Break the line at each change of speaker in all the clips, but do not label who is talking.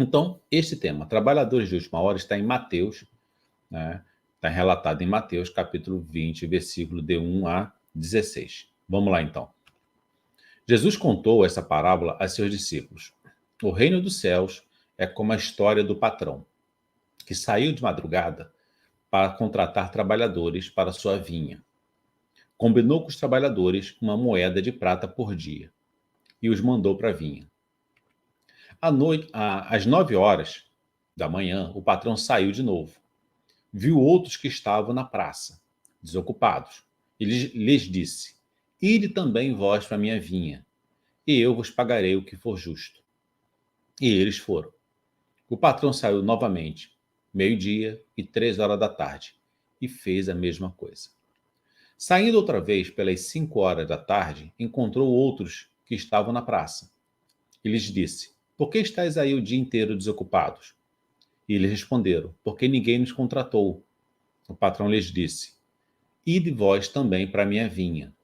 Então, este tema, trabalhadores de última hora, está em Mateus, né? Está relatado em Mateus, capítulo 20, versículo de 1 a 16. Vamos lá, então. Jesus contou essa parábola a seus discípulos. O reino dos céus é como a história do patrão, que saiu de madrugada para contratar trabalhadores para sua vinha. Combinou com os trabalhadores uma moeda de prata por dia e os mandou para a vinha. Às 9 horas da manhã, o patrão saiu de novo. Viu outros que estavam na praça, desocupados, e lhes disse: Ide também vós para a minha vinha, e eu vos pagarei o que for justo. E eles foram. O patrão saiu novamente, 12h e 3 horas da tarde, e fez a mesma coisa. Saindo outra vez pelas 5 horas da tarde, encontrou outros que estavam na praça. E lhes disse: Por que estáis aí o dia inteiro desocupados? E eles responderam: Porque ninguém nos contratou. O patrão lhes disse: Ide vós também para a minha vinha.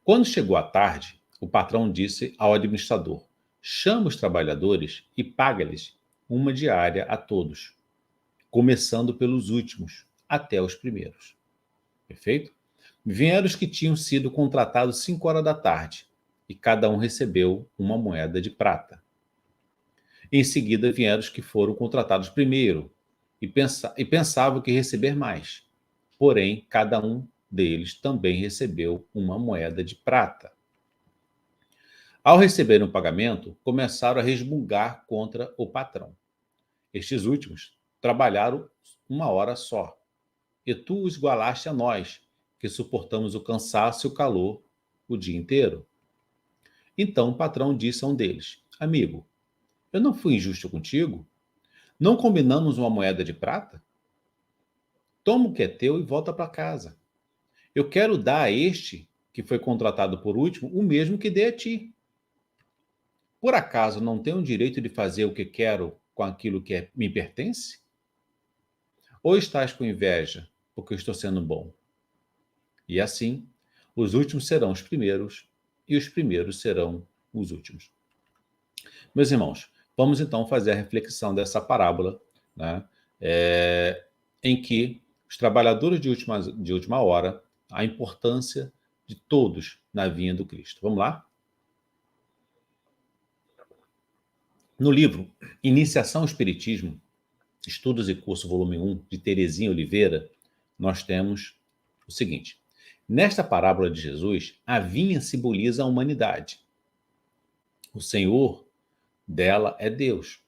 Quando chegou a tarde, o patrão disse ao administrador: Chama os trabalhadores e paga-lhes uma diária a todos, começando pelos últimos até os primeiros. Perfeito? Vieram os que tinham sido contratados 5 horas da tarde, e cada um recebeu uma moeda de prata. Em seguida vieram os que foram contratados primeiro, e pensavam que receber mais. Porém, cada um deles também recebeu uma moeda de prata. Ao receberem o pagamento, começaram a resmungar contra o patrão. Estes últimos trabalharam 1 hora só, e tu os igualaste a nós, que suportamos o cansaço e o calor o dia inteiro. Então o patrão disse a um deles: Amigo, eu não fui injusto contigo? Não combinamos uma moeda de prata? Toma o que é teu e volta para casa. Eu quero dar a este, que foi contratado por último, o mesmo que dei a ti. Por acaso não tenho o direito de fazer o que quero com aquilo que me pertence? Ou estás com inveja, porque eu estou sendo bom? E assim, os últimos serão os primeiros, e os primeiros serão os últimos. Meus irmãos, vamos então fazer a reflexão dessa parábola, né, em que os trabalhadores de última hora, a importância de todos na vinha do Cristo. Vamos lá? No livro Iniciação ao Espiritismo, Estudos e Curso, volume 1, de Terezinha Oliveira, nós temos o seguinte: nesta parábola de Jesus, a vinha simboliza a humanidade. O Senhor dela é Deus.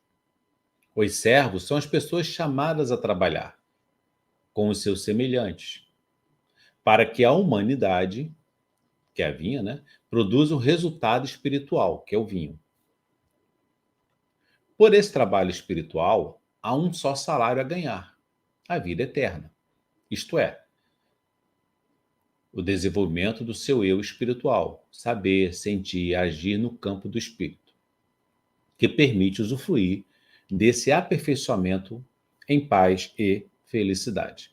Os servos são as pessoas chamadas a trabalhar com os seus semelhantes, para que a humanidade, que é a vinha, né, produza um resultado espiritual, que é o vinho. Por esse trabalho espiritual, há um só salário a ganhar: a vida eterna. Isto é, o desenvolvimento do seu eu espiritual, saber, sentir, agir no campo do espírito, que permite usufruir desse aperfeiçoamento em paz e felicidade.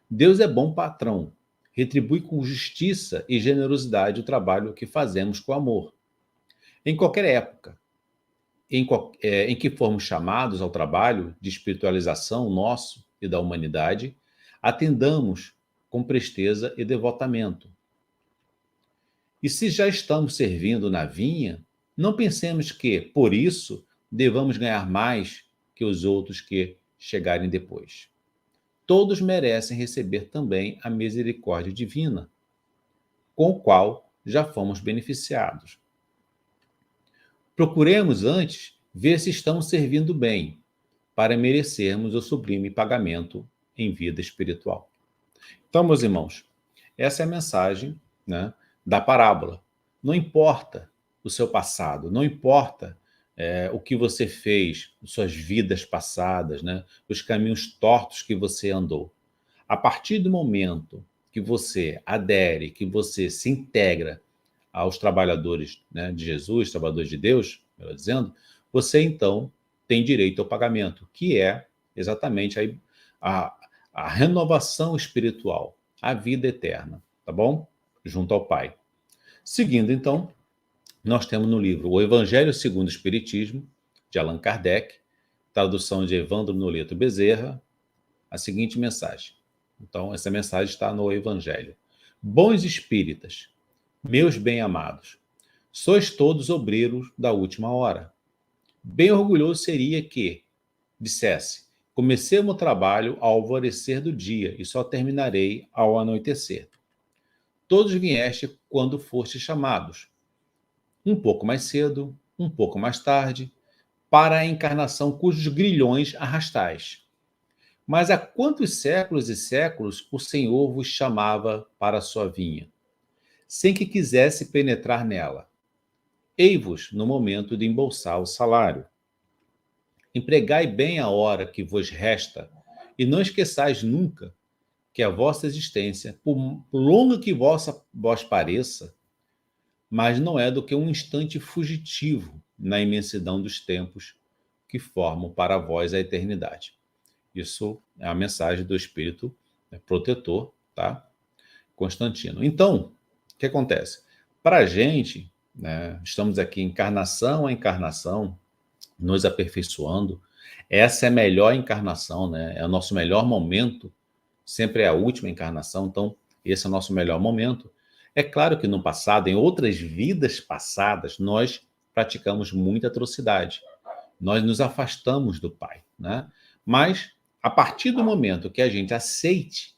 Deus é bom patrão, retribui com justiça e generosidade o trabalho que fazemos com amor. Em qualquer época em que formos chamados ao trabalho de espiritualização nosso e da humanidade, atendamos com presteza e devotamento. E se já estamos servindo na vinha, não pensemos que, por isso, devamos ganhar mais que os outros que chegarem depois. Todos merecem receber também a misericórdia divina, com o qual já fomos beneficiados. Procuremos antes ver se estamos servindo bem, para merecermos o sublime pagamento em vida espiritual. Então, meus irmãos, essa é a mensagem, né, da parábola. Não importa o seu passado, não importa o que você fez, suas vidas passadas, né, os caminhos tortos que você andou. A partir do momento que você adere, que você se integra aos trabalhadores, né, de Jesus, trabalhadores de Deus, melhor dizendo, você então tem direito ao pagamento, que é exatamente a renovação espiritual, a vida eterna, tá bom? Junto ao Pai. Seguindo, então, nós temos no livro O Evangelho segundo o Espiritismo, de Allan Kardec, tradução de Evandro Noleto Bezerra, a seguinte mensagem. Então, essa mensagem está no Evangelho. Bons espíritas, meus bem-amados, sois todos obreiros da última hora. Bem orgulhoso seria que dissesse: comecei o meu trabalho ao alvorecer do dia e só terminarei ao anoitecer. Todos vieste quando foste chamados, um pouco mais cedo, um pouco mais tarde, para a encarnação cujos grilhões arrastais. Mas há quantos séculos e séculos o Senhor vos chamava para a sua vinha, sem que quisesse penetrar nela? Ei-vos no momento de embolsar o salário. Empregai bem a hora que vos resta, e não esqueçais nunca que a vossa existência, por longa que vos pareça, mas não é do que um instante fugitivo na imensidão dos tempos que formam para vós a eternidade. Isso é a mensagem do Espírito protetor, tá? Constantino. Então, o que acontece? Para a gente, né, estamos aqui encarnação a encarnação, nos aperfeiçoando. Essa é a melhor encarnação, né? É o nosso melhor momento, sempre é a última encarnação, então esse é o nosso melhor momento. É claro que no passado, em outras vidas passadas, nós praticamos muita atrocidade. Nós nos afastamos do Pai, né? Mas, a partir do momento que a gente aceite,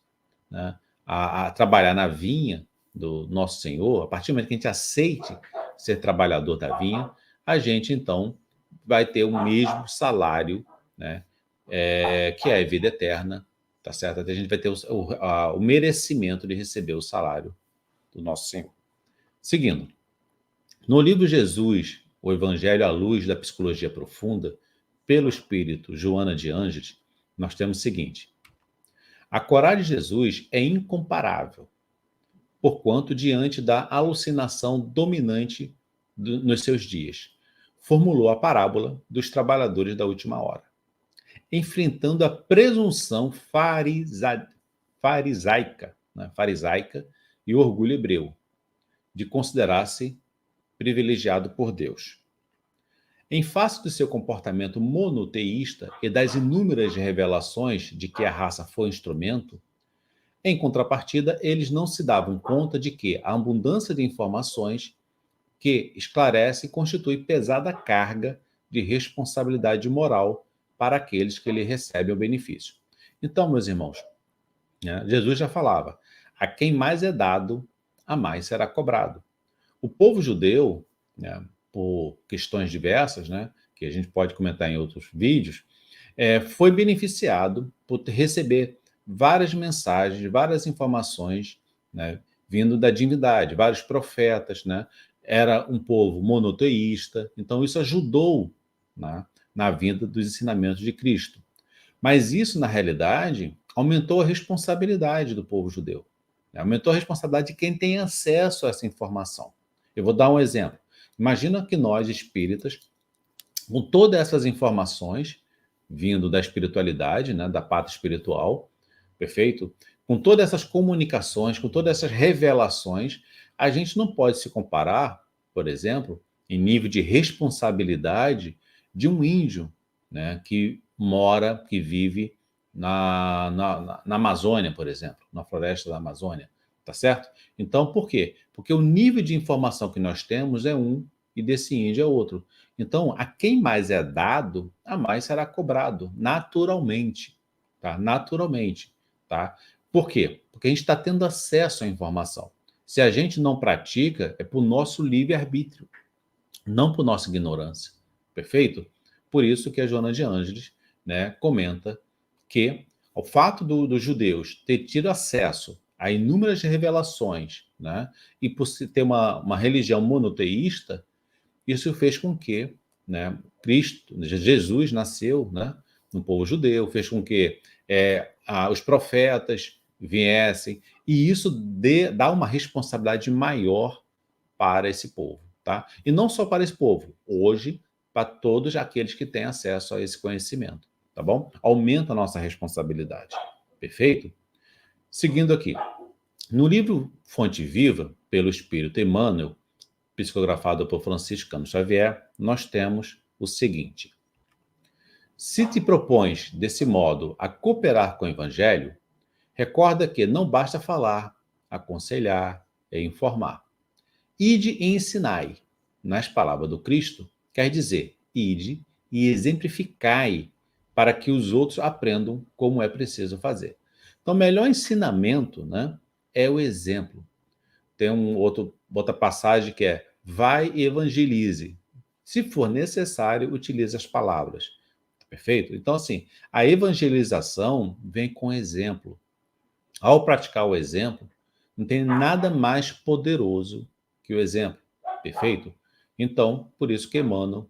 né, a trabalhar na vinha do nosso Senhor, a partir do momento que a gente aceite ser trabalhador da vinha, a gente, então, vai ter o mesmo salário, né, que é a vida eterna, tá certo? A gente vai ter o merecimento de receber o salário do nosso Senhor. Seguindo, no livro Jesus, o Evangelho à Luz da Psicologia Profunda, pelo Espírito Joana de Ângeles, nós temos o seguinte: a coragem de Jesus é incomparável, porquanto, diante da alucinação dominante nos seus dias, formulou a parábola dos trabalhadores da última hora, enfrentando a presunção farisaica, né, farisaica e o orgulho hebreu, de considerar-se privilegiado por Deus. Em face do seu comportamento monoteísta e das inúmeras revelações de que a raça foi instrumento, em contrapartida, eles não se davam conta de que a abundância de informações que esclarece constitui pesada carga de responsabilidade moral para aqueles que lhe recebem o benefício. Então, meus irmãos, né, Jesus já falava: a quem mais é dado, a mais será cobrado. O povo judeu, né, por questões diversas, né, que a gente pode comentar em outros vídeos, foi beneficiado por receber várias mensagens, várias informações, né, vindo da divindade, vários profetas, né? Era um povo monoteísta, então isso ajudou, né, na vinda dos ensinamentos de Cristo. Mas isso, na realidade, aumentou a responsabilidade do povo judeu, né? Aumentou a responsabilidade de quem tem acesso a essa informação. Eu vou dar um exemplo. Imagina que nós, espíritas, com todas essas informações, vindo da espiritualidade, né, da pátria espiritual, perfeito? Com todas essas comunicações, com todas essas revelações, a gente não pode se comparar, por exemplo, em nível de responsabilidade de um índio, né, que mora, que vive na Amazônia, por exemplo, na floresta da Amazônia, tá certo? Então, por quê? Porque o nível de informação que nós temos é um e desse índio é outro. Então, a quem mais é dado, a mais será cobrado, naturalmente, tá? Naturalmente, tá? Por quê? Porque a gente está tendo acesso à informação. Se a gente não pratica, é por nosso livre-arbítrio, não por nossa ignorância, perfeito? Por isso que a Joana de Ângeles, né, comenta que o fato dos judeus ter tido acesso a inúmeras revelações, né, e por ter uma religião monoteísta, isso fez com que, né, Cristo, Jesus nasceu, né, no povo judeu, fez com que os profetas viessem, e isso dá uma responsabilidade maior para esse povo, tá? E não só para esse povo, hoje, para todos aqueles que têm acesso a esse conhecimento, tá bom? Aumenta a nossa responsabilidade, perfeito? Seguindo aqui, no livro Fonte Viva, pelo Espírito Emmanuel, psicografado por Franciscano Xavier, nós temos o seguinte: Se te propões, desse modo, a cooperar com o Evangelho, recorda que não basta falar, aconselhar e informar. Ide e ensinai, nas palavras do Cristo, quer dizer, ide e exemplificai para que os outros aprendam como é preciso fazer. Então, o melhor ensinamento, né, é o exemplo. Tem outra passagem que é: vai e evangelize. Se for necessário, utilize as palavras. Perfeito? Então, assim, a evangelização vem com exemplo. Ao praticar o exemplo, não tem nada mais poderoso que o exemplo. Perfeito? Então, por isso que Emmanuel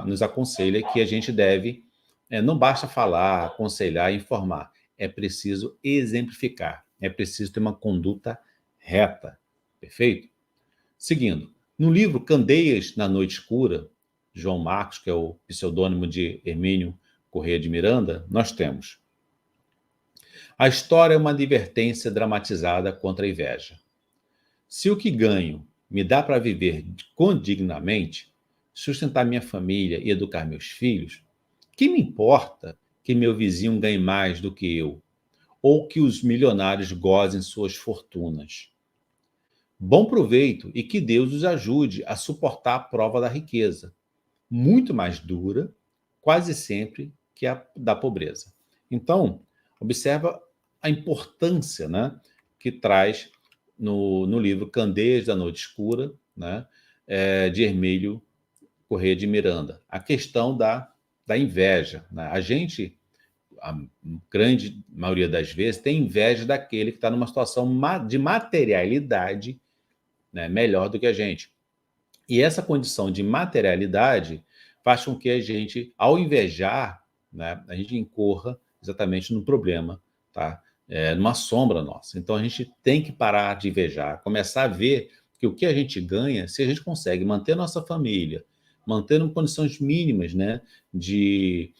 nos aconselha que a gente deve, não basta falar, aconselhar, informar. É preciso exemplificar. É preciso ter uma conduta reta. Perfeito? Seguindo, no livro Candeias na Noite Escura, João Marcos, que é o pseudônimo de Hermínio Corrêa de Miranda, nós temos: a história é uma advertência dramatizada contra a inveja. Se o que ganho me dá para viver condignamente, sustentar minha família e educar meus filhos, que me importa que meu vizinho ganhe mais do que eu, ou que os milionários gozem suas fortunas? Bom proveito e que Deus os ajude a suportar a prova da riqueza, muito mais dura, quase sempre, que a da pobreza. Então, observa a importância, né, que traz no livro Candeias da Noite Escura, né, de Hermílio Corrêa de Miranda, a questão da inveja. Né? A gente, a grande maioria das vezes, tem inveja daquele que está numa situação de materialidade, né, melhor do que a gente. E essa condição de materialidade faz com que a gente, ao invejar, né, a gente incorra exatamente no problema, tá? Numa sombra nossa. Então a gente tem que parar de invejar, começar a ver que o que a gente ganha, se a gente consegue manter nossa família, mantendo condições mínimas, né, de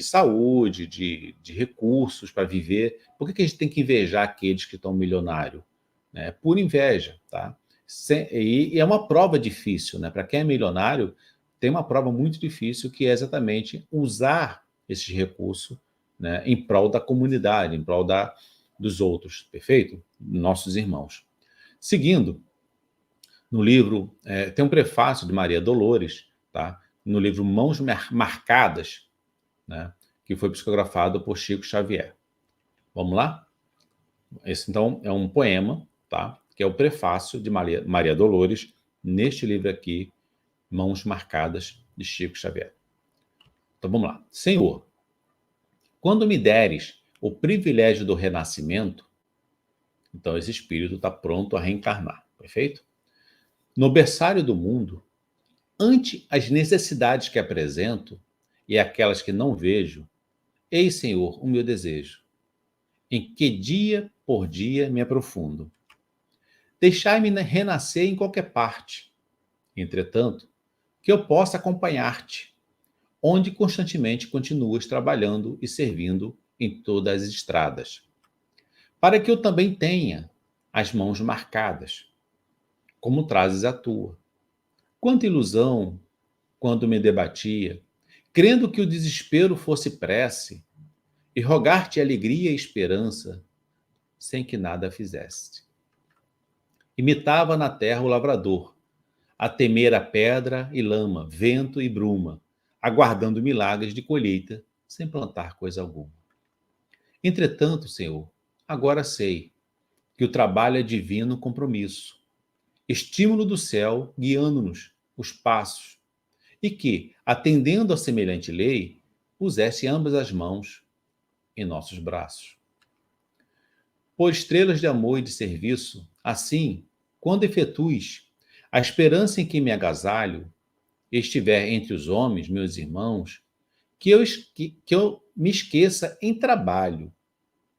saúde, de recursos para viver, por que a gente tem que invejar aqueles que estão milionários? Né? Por inveja, tá? E é uma prova difícil, né? Para quem é milionário, tem uma prova muito difícil que é exatamente usar esses recursos, né, em prol da comunidade, em prol dos outros, perfeito? Nossos irmãos. Seguindo, no livro, tem um prefácio de Maria Dolores, tá? No livro Mãos Marcadas, né, que foi psicografado por Chico Xavier. Vamos lá? Esse, então, é um poema, tá? Que é o prefácio de Maria Dolores, neste livro aqui, Mãos Marcadas, de Chico Xavier. Então, vamos lá. Senhor, quando me deres o privilégio do renascimento, então esse espírito está pronto a reencarnar, perfeito? No berçário do mundo, ante as necessidades que apresento e aquelas que não vejo, eis, Senhor, o meu desejo, em que dia por dia me aprofundo. Deixai-me renascer em qualquer parte, entretanto, que eu possa acompanhar-te, onde constantemente continuas trabalhando e servindo em todas as estradas, para que eu também tenha as mãos marcadas, como trazes a tua. Quanta ilusão, quando me debatia, crendo que o desespero fosse prece, e rogar-te alegria e esperança, sem que nada fizeste. Imitava na terra o lavrador, a temer a pedra e lama, vento e bruma, aguardando milagres de colheita, sem plantar coisa alguma. Entretanto, Senhor, agora sei que o trabalho é divino compromisso, estímulo do céu guiando-nos os passos, e que, atendendo a semelhante lei, pusesse ambas as mãos em nossos braços. Por estrelas de amor e de serviço, assim, quando efetues a esperança em que me agasalho, estiver entre os homens, meus irmãos, que eu me esqueça em trabalho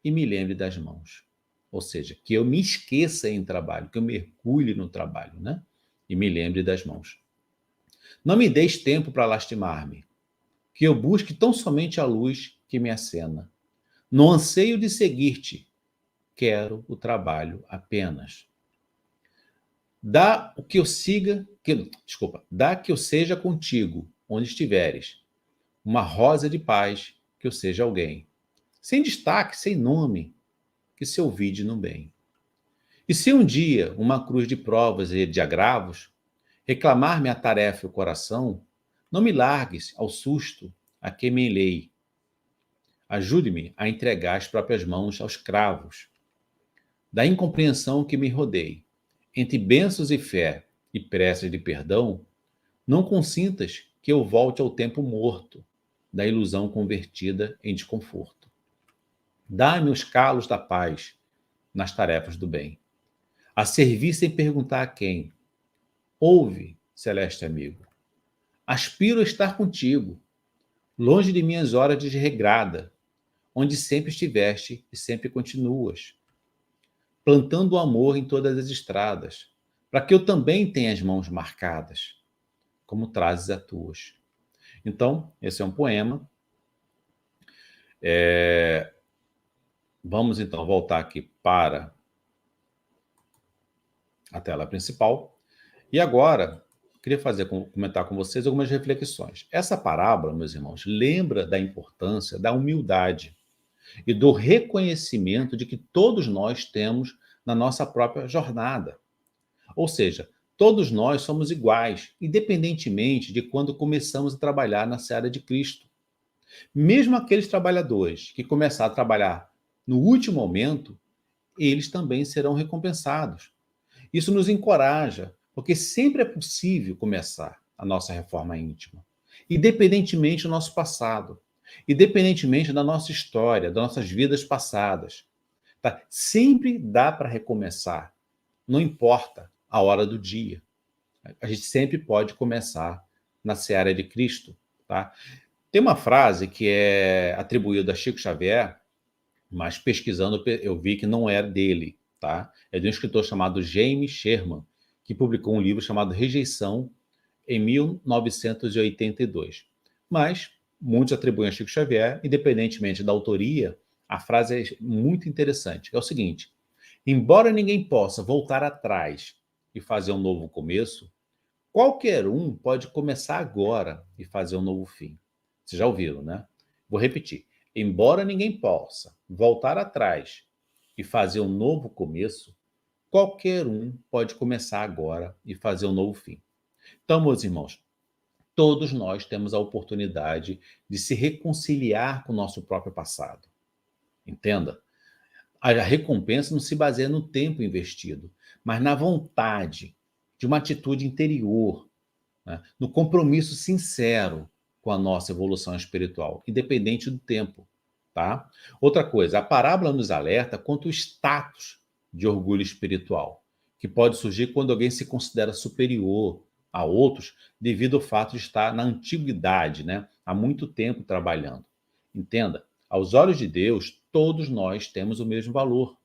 e me lembre das mãos. Ou seja, que eu me esqueça em trabalho, que eu mergulhe no trabalho, né? E me lembre das mãos. Não me deis tempo para lastimar-me, que eu busque tão somente a luz que me acena. No anseio de seguir-te, quero o trabalho apenas. Dá que eu seja contigo, onde estiveres, uma rosa de paz, que eu seja alguém. Sem destaque, sem nome, que se ouvide no bem. E se um dia uma cruz de provas e de agravos reclamar-me a tarefa e o coração, não me largues ao susto a que me enlei. Ajude-me a entregar as próprias mãos aos cravos da incompreensão que me rodei. Entre bênçãos e fé e preces de perdão, não consintas que eu volte ao tempo morto da ilusão convertida em desconforto. Dá-me os calos da paz nas tarefas do bem, a servir sem perguntar a quem. Ouve, celeste amigo. Aspiro a estar contigo, longe de minhas horas de desregrada, onde sempre estiveste e sempre continuas, plantando o amor em todas as estradas, para que eu também tenha as mãos marcadas, como trazes as tuas. Então, esse é um poema. Vamos então voltar aqui para a tela principal. E agora, queria comentar com vocês algumas reflexões. Essa parábola, meus irmãos, lembra da importância da humildade e do reconhecimento de que todos nós temos na nossa própria jornada. Ou seja, todos nós somos iguais, independentemente de quando começamos a trabalhar na seara de Cristo. Mesmo aqueles trabalhadores que começaram a trabalhar no último momento, eles também serão recompensados. Isso nos encoraja, porque sempre é possível começar a nossa reforma íntima, independentemente do nosso passado, independentemente da nossa história, das nossas vidas passadas. Tá? Sempre dá para recomeçar, não importa a hora do dia. A gente sempre pode começar na seara de Cristo. Tá? Tem uma frase que é atribuída a Chico Xavier, mas pesquisando eu vi que não é dele. Tá? É de um escritor chamado James Sherman, que publicou um livro chamado Rejeição, em 1982. Mas muitos atribuem a Chico Xavier, independentemente da autoria, a frase é muito interessante. É o seguinte: embora ninguém possa voltar atrás e fazer um novo começo, qualquer um pode começar agora e fazer um novo fim. Vocês já ouviram, né? Vou repetir. Embora ninguém possa voltar atrás e fazer um novo começo, qualquer um pode começar agora e fazer um novo fim. Então, meus irmãos, todos nós temos a oportunidade de se reconciliar com o nosso próprio passado. Entenda? A recompensa não se baseia no tempo investido, mas na vontade de uma atitude interior, né? No compromisso sincero com a nossa evolução espiritual, independente do tempo. Tá? Outra coisa, a parábola nos alerta quanto ao status de orgulho espiritual, que pode surgir quando alguém se considera superior a outros devido ao fato de estar na antiguidade, né? Há muito tempo trabalhando. Entenda, aos olhos de Deus, todos nós temos o mesmo valor.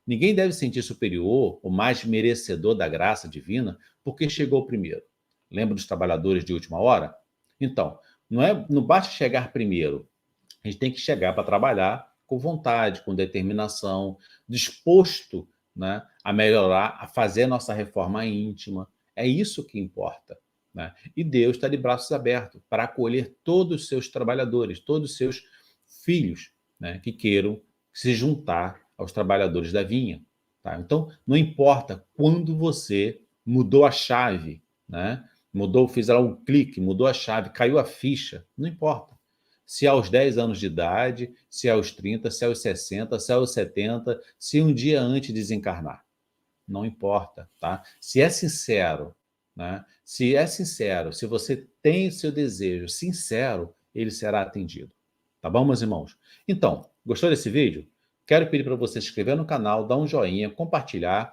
Ninguém deve se sentir superior ou mais merecedor da graça divina porque chegou primeiro. Lembra dos trabalhadores de última hora? Então, não basta chegar primeiro. A gente tem que chegar para trabalhar com vontade, com determinação, disposto, né, a melhorar, a fazer a nossa reforma íntima. É isso que importa. Né? E Deus está de braços abertos para acolher todos os seus trabalhadores, todos os seus filhos, né, que queiram se juntar aos trabalhadores da vinha. Tá? Então, não importa quando você mudou a chave, né? Fez lá um clique, mudou a chave, caiu a ficha, não importa. Se aos 10 anos de idade, se aos 30, se aos 60, se aos 70, se um dia antes de desencarnar. Não importa, tá? Se é sincero, né? Se é sincero, se você tem o seu desejo sincero, ele será atendido. Tá bom, meus irmãos? Então, gostou desse vídeo? Quero pedir para você se inscrever no canal, dar um joinha, compartilhar